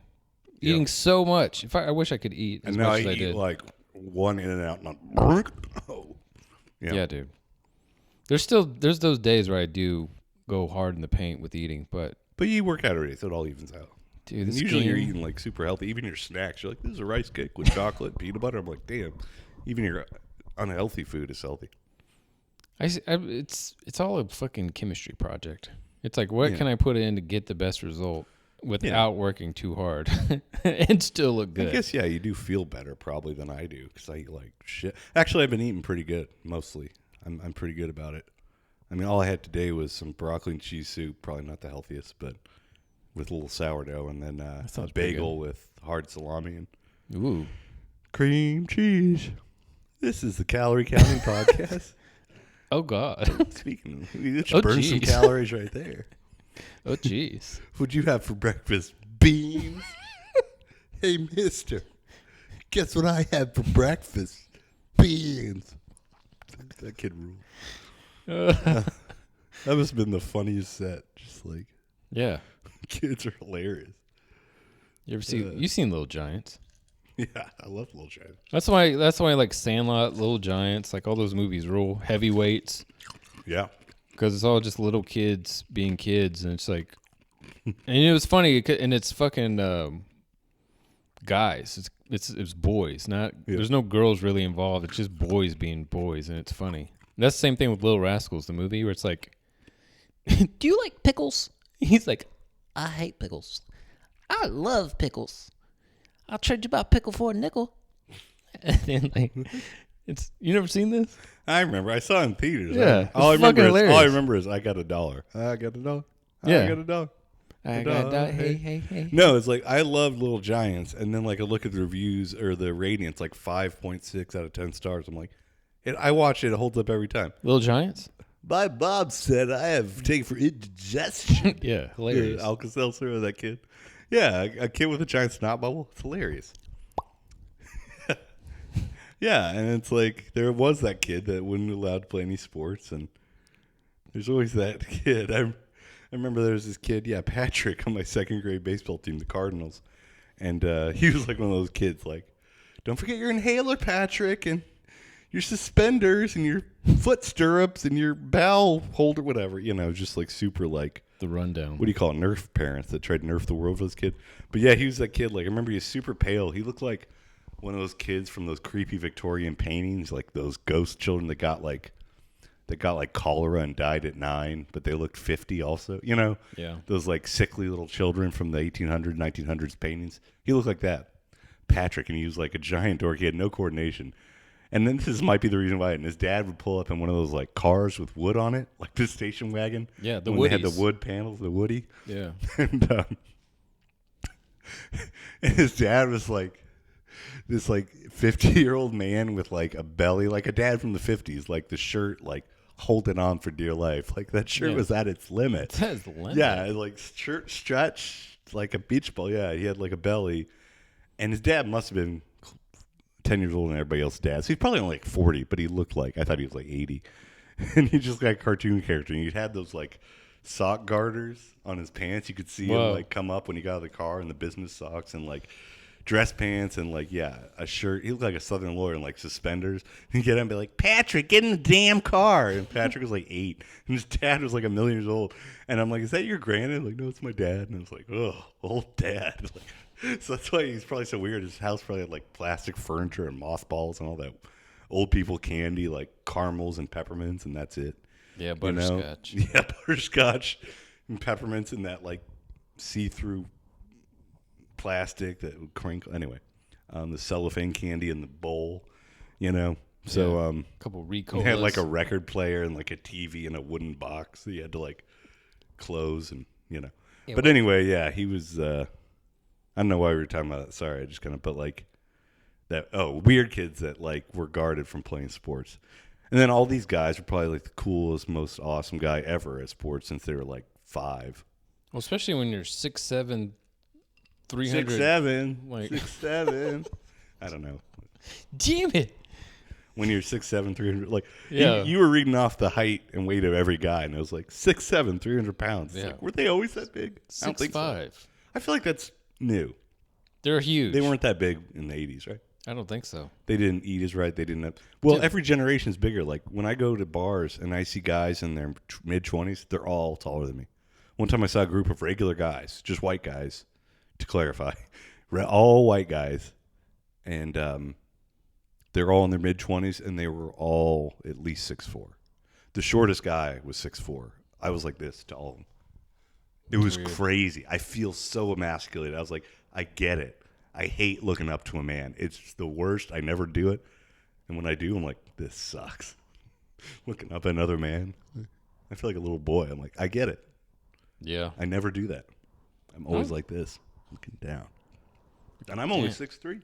so much. I wish I could eat as much as I did. Eat like one in and out. Oh. Yeah, dude. There's those days where I do go hard in the paint with eating, but you work out already, so it all evens out. Dude, usually you're eating like super healthy. Even your snacks, you're like, this is a rice cake with chocolate, peanut butter. I'm like, damn. Even your unhealthy food is healthy. It's all a fucking chemistry project. It's like, what can I put in to get the best result without working too hard and still look good? I guess, you do feel better probably than I do because I eat like shit. Actually, I've been eating pretty good, mostly. I'm pretty good about it. I mean, all I had today was some broccoli and cheese soup, probably not the healthiest, but with a little sourdough, and then a bagel with hard salami and cream cheese. This is the Calorie Counting Podcast. Oh, God. Speaking of, you just burn some calories right there. Oh, jeez. What'd you have for breakfast? Beans? Hey, mister, guess what I had for breakfast? Beans. That kid ruled. That must have been the funniest set. Just like, yeah, kids are hilarious. You've seen Little Giants? Yeah, I love Little Giants. That's why I like Sandlot, Little Giants, like all those movies rule. Heavyweights. Yeah, because it's all just little kids being kids, and it's like, and it was funny, and it's fucking guys. It's boys, not there's no girls really involved. It's just boys being boys, and it's funny. And that's the same thing with Little Rascals, the movie, where it's like, do you like pickles? He's like, I hate pickles. I love pickles. I'll trade you my pickle for a nickel. And then like, you never seen this? I remember. I saw it in theaters. Yeah, all I remember is I got $1. I got $1. Yeah. I got $1. I got $1. Hey. No, it's like I love Little Giants, and then like I look at the reviews or the rating, it's like 5.6 out of 10 stars. I'm like, I watch it. It holds up every time. Little Giants? My mom said I have taken for indigestion. Yeah, hilarious. Alka-Seltzer, that kid. Yeah, a kid with a giant snot bubble. It's hilarious. Yeah, and it's like there was that kid that wasn't allowed to play any sports, and there's always that kid. I remember there was this kid, Patrick, on my second grade baseball team, the Cardinals, and he was like one of those kids, like, don't forget your inhaler, Patrick, and your suspenders, and your foot stirrups, and your bowel holder, whatever, just like super like the rundown. What do you call it? Nerf parents that tried to nerf the world for this kid. But yeah, he was that kid. Like I remember he was super pale. He looked like one of those kids from those creepy Victorian paintings, like those ghost children that got like cholera and died at 9, but they looked 50 also. Yeah. Those like sickly little children from the 1800s, 1900s paintings. He looked like that. Patrick, and he was like a giant dork. He had no coordination. And then this might be the reason why. And his dad would pull up in one of those like cars with wood on it, like the station wagon. Yeah, the when Woodies. they had the wood panels, the Woody. Yeah. And his dad was like this like 50-year-old man with like a belly, like a dad from the 50s, like the shirt like holding on for dear life. Like that shirt was at its limit. That's the limit. Yeah, like shirt stretch like a beach ball. Yeah, he had like a belly. And his dad must have been 10 years older than everybody else's dad. So he's probably only like 40, but he looked like, I thought he was like 80. And he just got a cartoon character. And he had those like sock garters on his pants. You could see him like come up when he got out of the car in the business socks and like dress pants and like a shirt. He looked like a Southern lawyer in like suspenders. He'd get up and be like, Patrick, get in the damn car. And Patrick was like 8, and his dad was like 1,000,000 years old. And I'm like, is that your granddad? Like, no, it's my dad. And I was like, oh, old dad. Like, so that's why he's probably so weird. His house probably had like plastic furniture and mothballs and all that old people candy, like caramels and peppermints, and that's it. Yeah, butterscotch. Yeah, butterscotch and peppermints and that like see-through plastic that would crinkle. Anyway, the cellophane candy in the bowl, So a couple Ricolas. He had like a record player and like a TV in a wooden box that you had to like close and Yeah, but anyway, yeah, he was. I don't know why we were talking about that. Sorry, I just kind of put like that. Oh, weird kids that like were guarded from playing sports, and then all these guys were probably like the coolest, most awesome guy ever at sports since they were like 5. Well, especially when you're 6'7", 300. 6'7", like 6'7". I don't know. Damn it! When you're 6'7", 300, like Yeah. you were reading off the height and weight of every guy, and it was like 6'7", 300 pounds. Yeah. Like, were they always that big? I don't think 6'5". so. I feel like that's new. They're huge. They weren't that big in the 80s, right? I don't think so. They didn't eat as right. They didn't have. Well, Yeah. every generation's bigger. Like when I go to bars and I see guys in their mid-20s, they're all taller than me. One time I saw a group of regular guys, just white guys, to clarify, all white guys, and they're all in their mid-20s, and they were all at least 6'4". The shortest guy was 6'4". I was like this to all of them. It was weird. crazy. I feel so emasculated. I was like, I get it. I hate looking up to a man. It's the worst. I never do it. And when I do, I'm like, this sucks. Looking up at another man. I feel like a little boy. I'm like, I get it. Yeah. I never do that. I'm always like this, looking down. And I'm only 6'3".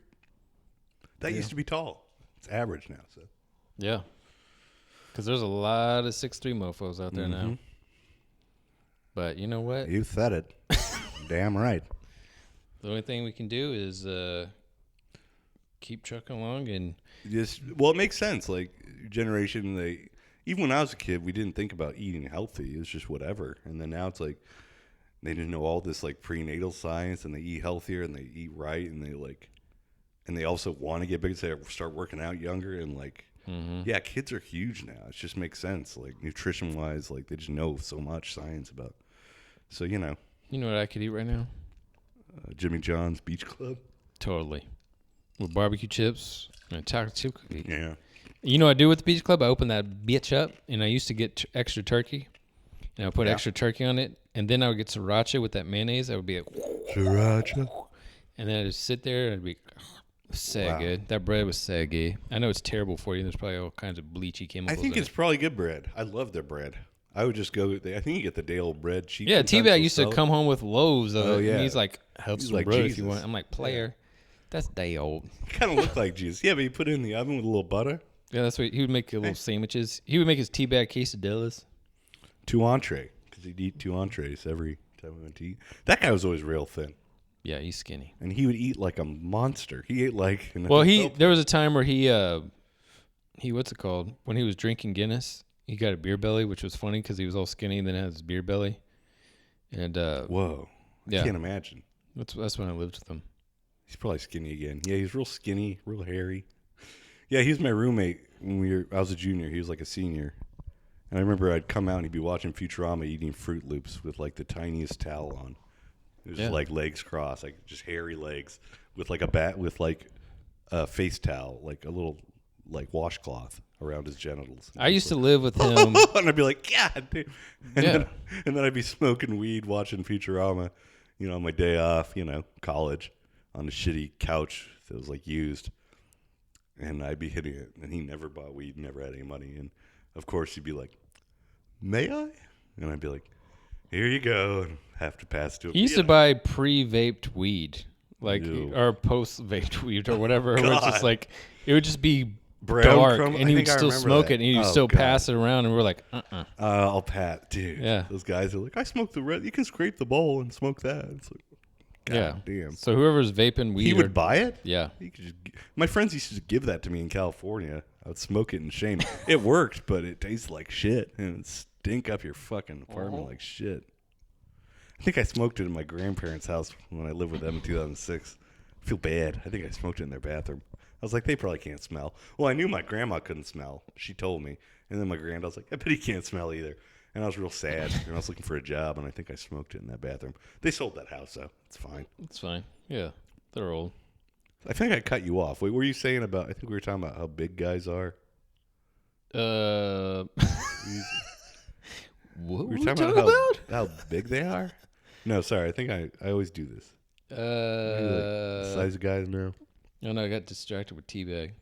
That used to be tall. It's average now. So Yeah. Because there's a lot of 6'3" mofos out there now. But you know what? You said it. Damn right. The only thing we can do is keep trucking along and Well, it makes sense. Like your generation, even when I was a kid, we didn't think about eating healthy. It was just whatever. And then now it's like they didn't know all this like prenatal science, and they eat healthier and they eat right, and they also want to get big. So they start working out younger, and like yeah, kids are huge now. It just makes sense. Like nutrition wise, like they just know so much science about. So You know what I could eat right now? Jimmy John's Beach Club. Totally. With barbecue chips and a chocolate chip cookie. Yeah. You know what I do with the Beach Club? I open that bitch up, and I used to get extra turkey, and I would put extra turkey on it, and then I would get sriracha with that mayonnaise. I would be like, Sriracha. and then I'd just sit there and it'd be so good. That bread was so good. I know it's terrible for you. There's probably all kinds of bleachy chemicals. I think in it's it. probably good bread. I love their bread. I would just go. I think you get the day old bread cheap. Yeah, sometimes T-Bag they'll used to sell it. come home with loaves of it. yeah. And he's like, have He's some like bread if Jesus. you want. I'm like, player. That's day old. It kind of looked like Jesus. Yeah, but you put it in the oven with a little butter. Yeah, that's what he would make. Little sandwiches. He would make his T-Bag quesadillas. 2 entree, because he'd eat 2 entrees every time we went to eat. That guy was always real thin, Yeah, he's skinny. and he would eat like a monster. He ate like Well, there was a time where he what's it called? When he was drinking Guinness, he got a beer belly, which was funny because he was all skinny and then had his beer belly. And whoa, yeah. I can't imagine. That's when I lived with him. He's probably skinny again. Yeah, he's real skinny, real hairy. Yeah, he was my roommate when I was a junior. He was like a senior. And I remember I'd come out and he'd be watching Futurama eating Fruit Loops with like the tiniest towel on. It was just like legs crossed, like just hairy legs with like a face towel, like a little like washcloth around his genitals. I used to live with him. And I'd be like, God damn. And then I'd be smoking weed, watching Futurama, on my day off, college, on a shitty couch that was like used. And I'd be hitting it. And he never bought weed, never had any money. And of course, he'd be like, may I? And I'd be like, here you go. And have to pass to him. He used to buy pre-vaped weed, like Ew. or post-vaped weed or whatever. Where it's God. just like it would just be Brown dark, crumb- and I he would think I still remember smoke that. it, and he'd Oh, still God. pass it around, and we're like, I'll pat, dude. Yeah. Those guys are like, I smoke the red. You can scrape the bowl and smoke that. It's like, God damn. So whoever's vaping weed, He would buy it? Yeah. He could my friends used to just give that to me in California. I would smoke it in shame. It worked, but it tasted like shit. And it would stink up your fucking apartment like shit. I think I smoked it in my grandparents' house when I lived with them in 2006. I feel bad. I think I smoked it in their bathroom. I was like, they probably can't smell. Well, I knew my grandma couldn't smell. She told me. And then my granddad was like, I bet he can't smell either. And I was real sad. And I was looking for a job, and I think I smoked it in that bathroom. They sold that house, though. It's fine. It's fine. Yeah, they're old. I think I cut you off. What were you saying about, I think we were talking about how big guys are. What we were talking about how big they are? No, sorry. I think I always do this. The size of guys now. Oh, no, I got distracted with Teabag.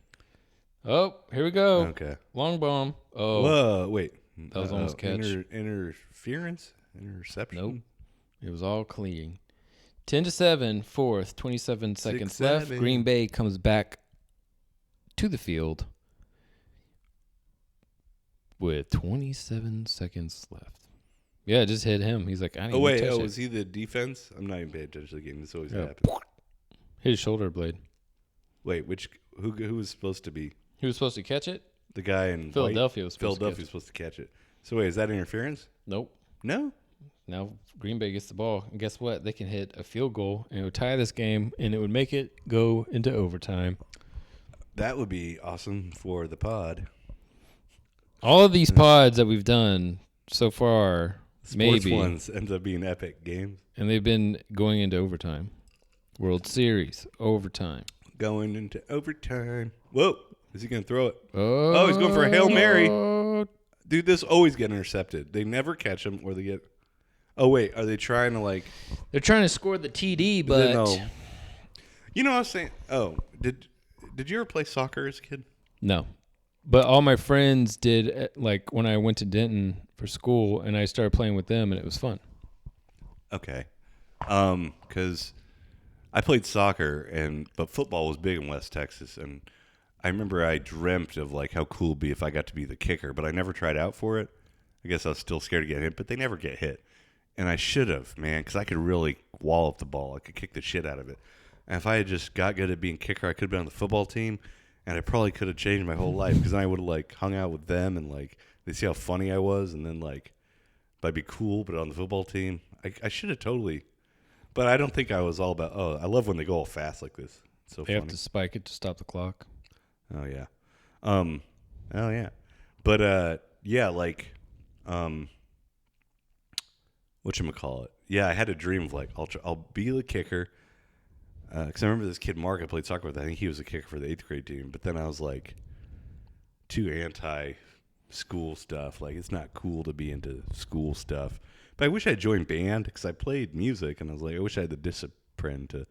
Oh, here we go. Okay. Long bomb. Oh. Whoa, wait. That was almost catch. Interference? Interception? Nope. It was all clean. 10-7, fourth, 27 seconds left. Green Bay comes back to the field with 27 seconds left. Yeah, just hit him. He's like, I didn't even touch it. Was he the defense? I'm not even paying attention to the game. This always happens. Hit his shoulder blade. Wait, who was supposed to be? He was supposed to catch it? The guy in Philadelphia was supposed to catch it. So wait, is that interference? Nope. No? Now Green Bay gets the ball, and guess what? They can hit a field goal, and it would tie this game, and it would make it go into overtime. That would be awesome for the pod. All of these pods that we've done so far, Sports ones ends up being epic games. And they've been going into overtime. World Series, overtime. Going into overtime. Whoa. Is he going to throw it? Oh, he's going for a Hail Mary. Dude, this always get intercepted. They never catch him, or they get... Oh, wait. Are they trying to, like... They're trying to score the TD, but... No. You know what I was saying? Oh, did you ever play soccer as a kid? No. But all my friends did, like, when I went to Denton for school, and I started playing with them, and it was fun. Okay. Because I played soccer, but football was big in West Texas, and I remember I dreamt of, like, how cool it'd be if I got to be the kicker, but I never tried out for it. I guess I was still scared to get hit, but they never get hit. And I should have, man, because I could really wall up the ball. I could kick the shit out of it. And if I had just got good at being kicker, I could have been on the football team, and I probably could have changed my whole life, because then I would have, like, hung out with them, and, like, they see how funny I was, and then, like, I'd be cool, but on the football team, I should have totally. But I don't think I was all about, I love when they go all fast like this. It's so funny. They have to spike it to stop the clock. Oh, yeah. Oh, yeah. But, yeah, like, whatchamacallit? Yeah, I had a dream of, like, I'll be the kicker. Because I remember this kid, Mark, I played soccer with. I think he was a kicker for the 8th grade team. But then I was, like, too anti-school stuff. Like, it's not cool to be into school stuff. But I wish I joined band, because I played music. And I was like, I wish I had the discipline to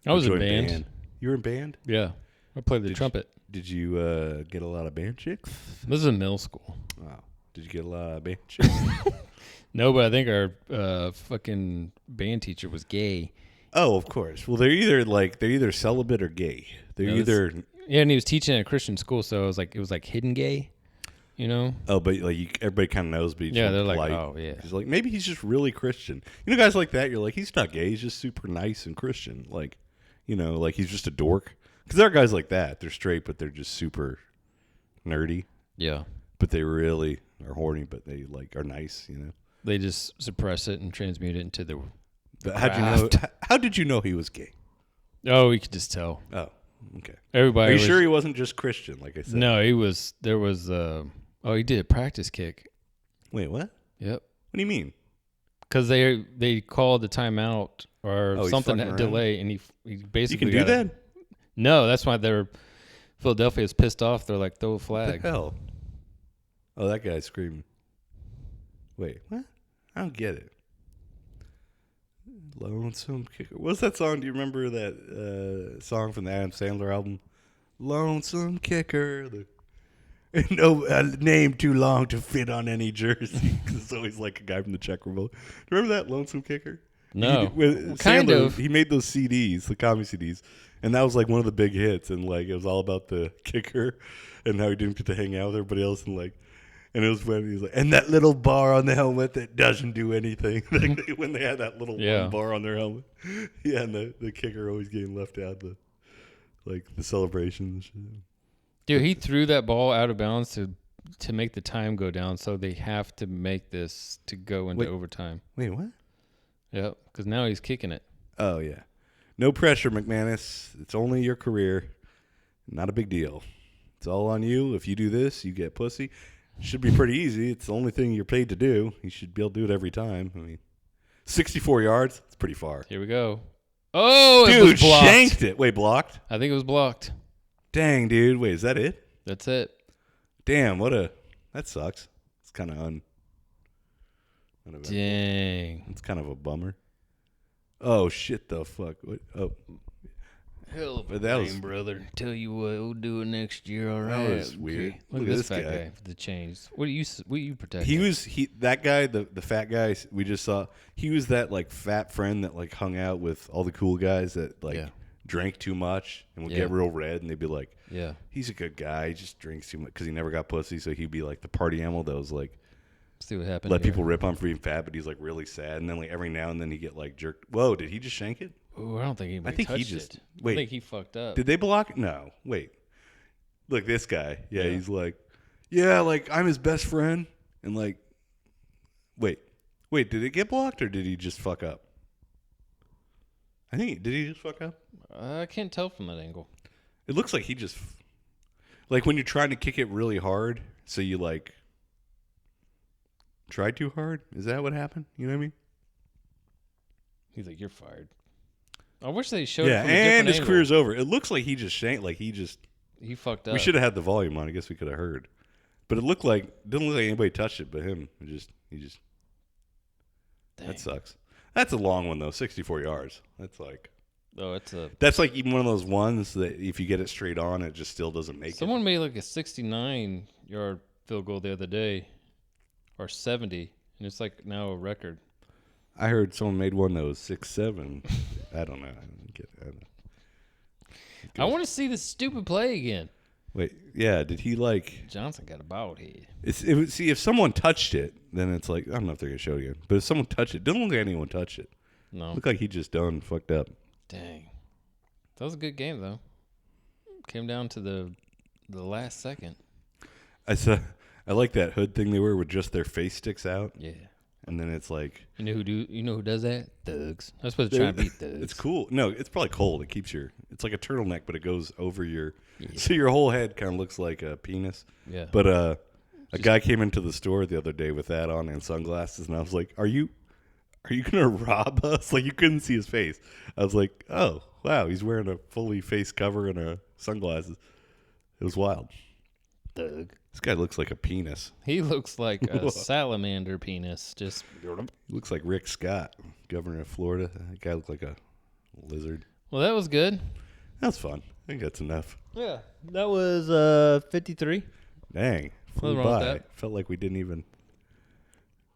I was in join band. You were in band? Yeah. I played the trumpet. Did you get a lot of band chicks? This is in middle school. Wow. Did you get a lot of band chicks? No, but I think our fucking band teacher was gay. Oh, of course. Well, they're either celibate or gay. Yeah, and he was teaching at a Christian school, so it was like hidden gay, you know? Oh, but like everybody kind of knows, but he's they're polite. like, oh yeah. He's like, maybe he's just really Christian. You know, guys like that. You're like, he's not gay. He's just super nice and Christian. Like, you know, like he's just a dork. Because there are guys like that. They're straight, but they're just super nerdy. Yeah. But they really are horny, but they like are nice. You know. They just suppress it and transmute it into the. How did you know he was gay? Oh, we could just tell. Oh, okay. Everybody. Are you sure he wasn't just Christian? Like I said. No, he was. There was. He did a practice kick. Wait, what? Yep. What do you mean? Because they called the timeout or something that delay, and he basically. You can do that? No, that's why Philadelphia's pissed off. They're like, throw a flag. What the hell? Oh, that guy's screaming. Wait, what? I don't get it. Lonesome Kicker. What's that song? Do you remember that song from the Adam Sandler album? Lonesome Kicker. No name too long to fit on any jersey. Because it's always like a guy from the Czech Republic. Do you remember that Lonesome Kicker? No. Kind of. He made those CDs, the comedy CDs. And that was like one of the big hits. And like it was all about the kicker and how he didn't get to hang out with everybody else. And it was when he was like, and that little bar on the helmet that doesn't do anything. When they had that little one bar on their helmet. Yeah, and the kicker always getting left out, the celebrations. Dude, he threw that ball out of bounds to make the time go down, so they have to make this to go into overtime. Wait, what? Yep, because now he's kicking it. Oh, yeah. No pressure, McManus. It's only your career. Not a big deal. It's all on you. If you do this, you get pussy. Should be pretty easy. It's the only thing you're paid to do. You should be able to do it every time. I mean, 64 yards. It's pretty far. Here we go. Oh, dude, it was blocked. Shanked it. Wait, blocked? I think it was blocked. Dang, dude. Wait, is that it? That's it. Damn, that sucks. It's kind of Dang. It's kind of a bummer. Oh, shit, the fuck. What? Oh. Hell of a That game, brother. Tell you what, we'll do it next year, all right? That was weird. Look at this fat guy with the chains. What do you protect? That guy, the fat guy we just saw, he was that, like, fat friend that, like, hung out with all the cool guys that, like, drank too much and would get real red, and they'd be like, he's a good guy, he just drinks too much, because he never got pussy, so he'd be, like, the party animal that was, like, see what happened. Let people rip on for being fat, but he's, like, really sad, and then, like, every now and then he'd get, like, jerked. Whoa, did he just shank it? Oh, I don't think anybody touched it. Wait. I think he fucked up. Did they block it? No. Wait. Look, this guy. Yeah, he's like, like, I'm his best friend. And, like, wait, did it get blocked or did he just fuck up? Did he just fuck up? I can't tell from that angle. It looks like he just, like, when you're trying to kick it really hard, so you, like, try too hard? Is that what happened? You know what I mean? He's like, you're fired. I wish they showed it from a different and his angle. career's over. It looks like he just shanked, like he fucked up. We should have had the volume on. I guess we could have heard. But didn't look like anybody touched it but him. He just Dang. That sucks. That's a long one though, 64 yards. That's like That's like even one of those ones that if you get it straight on, it just still doesn't make it. Someone made like a 69-yard field goal the other day, or 70, and it's like now a record. I heard someone made one that was 6'7". I don't know. I don't get it. I want to see this stupid play again. Wait, yeah. Did he like? Johnson got a bald head. See, if someone touched it, then it's like I don't know if they're gonna show it again. But if someone touched it, didn't look like anyone touched it. No, looked like he just done fucked up. Dang, that was a good game though. Came down to the last second. I like that hood thing they wear with just their face sticks out. Yeah. And then it's like you know who does that? Thugs. I'm supposed to try and beat thugs. It's cool. No, it's probably cold. It keeps it's like a turtleneck, but it goes over so your whole head kind of looks like a penis. Yeah. But a guy came into the store the other day with that on and sunglasses, and I was like, "Are you gonna rob us?" Like you couldn't see his face. I was like, "Oh wow, he's wearing a fully face cover and sunglasses." It was wild. Thug. This guy looks like a penis. He looks like a salamander penis. Just he looks like Rick Scott, governor of Florida. That guy looked like a lizard. Well, that was good. That was fun. I think that's enough. Yeah, that was 53. Dang, flew by. Felt like we didn't even.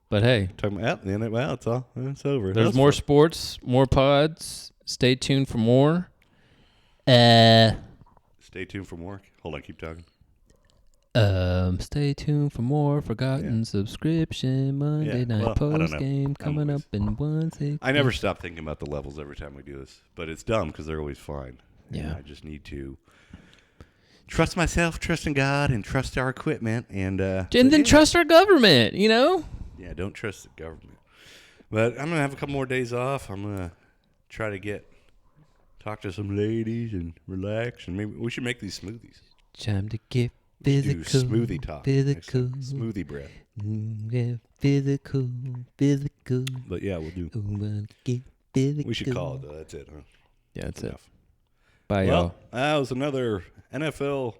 But hey, talking about the end. Well, it's over. There's more sports, more pods. Stay tuned for more. Stay tuned for more. Hold on, keep talking. Stay tuned for more Forgotten Subscription Monday night post game coming up in 1/6. I never stop thinking about the levels every time we do this, but it's dumb because they're always fine. Yeah, and I just need to trust myself, trust in God, and trust our equipment, and then trust our government. You know. Yeah, don't trust the government. But I'm gonna have a couple more days off. I'm gonna try to talk to some ladies and relax, and maybe we should make these smoothies. Time to get physical, smoothie talk. Physical, smoothie breath. Yeah, physical. But yeah, we'll do. We should call it though. That's it, huh? Yeah, that's enough. Bye, y'all. That was another NFL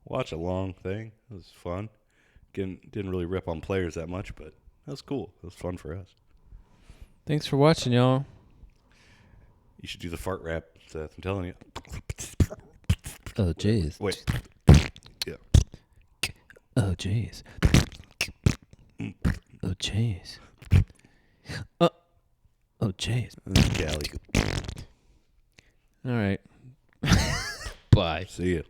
watch-along thing. It was fun. Didn't really rip on players that much, but that was cool. It was fun for us. Thanks for watching, y'all. You should do the fart rap, Seth. I'm telling you. Oh, jeez. Wait. Yeah. Oh, jeez. Oh, jeez. Oh, jeez. Cali. All right. Bye. See ya.